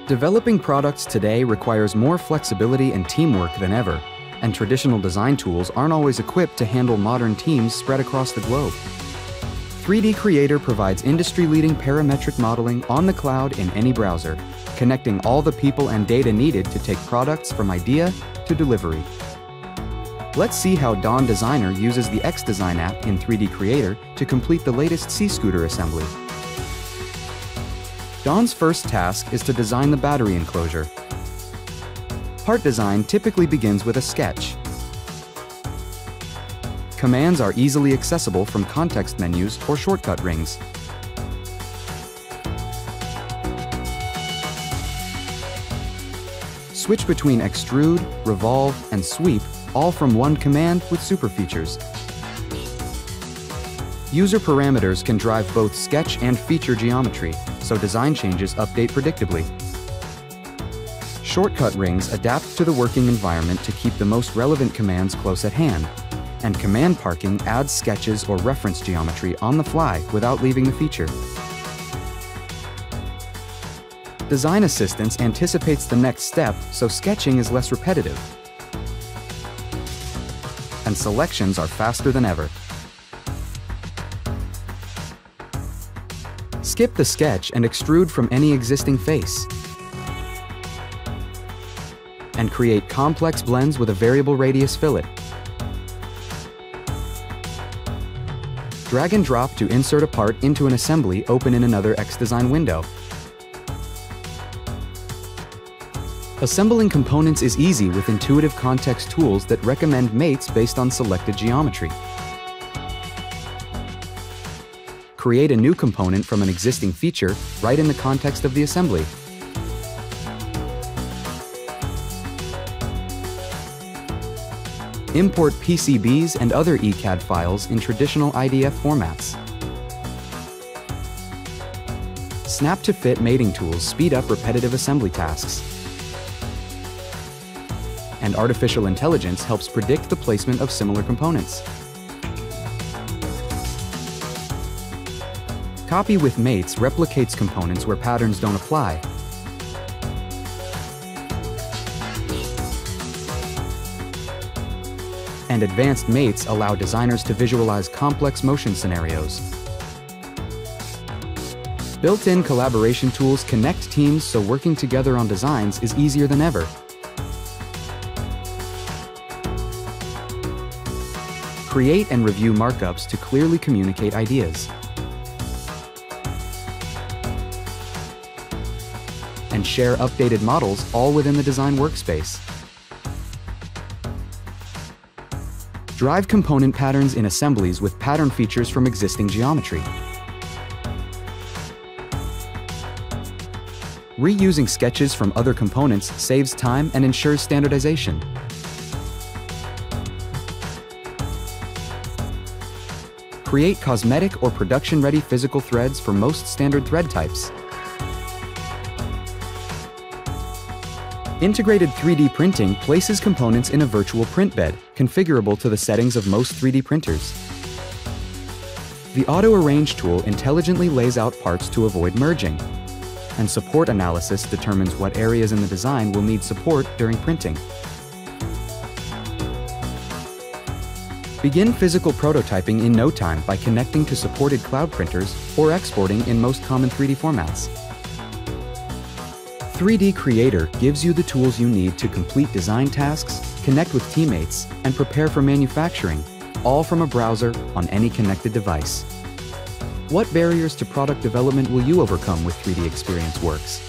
Developing products today requires more flexibility and teamwork than ever, and traditional design tools aren't always equipped to handle modern teams spread across the globe. 3D Creator provides industry-leading parametric modeling on the cloud in any browser, connecting all the people and data needed to take products from idea to delivery. Let's see how Dawn Designer uses the X-Design app in 3D Creator to complete the latest C-scooter assembly. Dawn's first task is to design the battery enclosure. Part design typically begins with a sketch. Commands are easily accessible from context menus or shortcut rings. Switch between extrude, revolve, and sweep, all from one command with super features. User parameters can drive both sketch and feature geometry, so design changes update predictably. Shortcut rings adapt to the working environment to keep the most relevant commands close at hand, and command parking adds sketches or reference geometry on the fly without leaving the feature. Design Assistance anticipates the next step, so sketching is less repetitive, and selections are faster than ever. Skip the sketch and extrude from any existing face, and create complex blends with a variable radius fillet. Drag and drop to insert a part into an assembly open in another X-Design window. Assembling components is easy with intuitive context tools that recommend mates based on selected geometry. Create a new component from an existing feature right in the context of the assembly. Import PCBs and other ECAD files in traditional IDF formats. Snap-to-fit mating tools speed up repetitive assembly tasks. And artificial intelligence helps predict the placement of similar components. Copy with mates replicates components where patterns don't apply. And advanced mates allow designers to visualize complex motion scenarios. Built-in collaboration tools connect teams so working together on designs is easier than ever. Create and review markups to clearly communicate ideas. And share updated models all within the design workspace. Drive component patterns in assemblies with pattern features from existing geometry. Reusing sketches from other components saves time and ensures standardization. Create cosmetic or production-ready physical threads for most standard thread types. Integrated 3D printing places components in a virtual print bed, configurable to the settings of most 3D printers. The Auto Arrange tool intelligently lays out parts to avoid merging, and Support Analysis determines what areas in the design will need support during printing. Begin physical prototyping in no time by connecting to supported cloud printers or exporting in most common 3D formats. 3D Creator gives you the tools you need to complete design tasks, connect with teammates, and prepare for manufacturing, all from a browser on any connected device. What barriers to product development will you overcome with 3D Experience Works?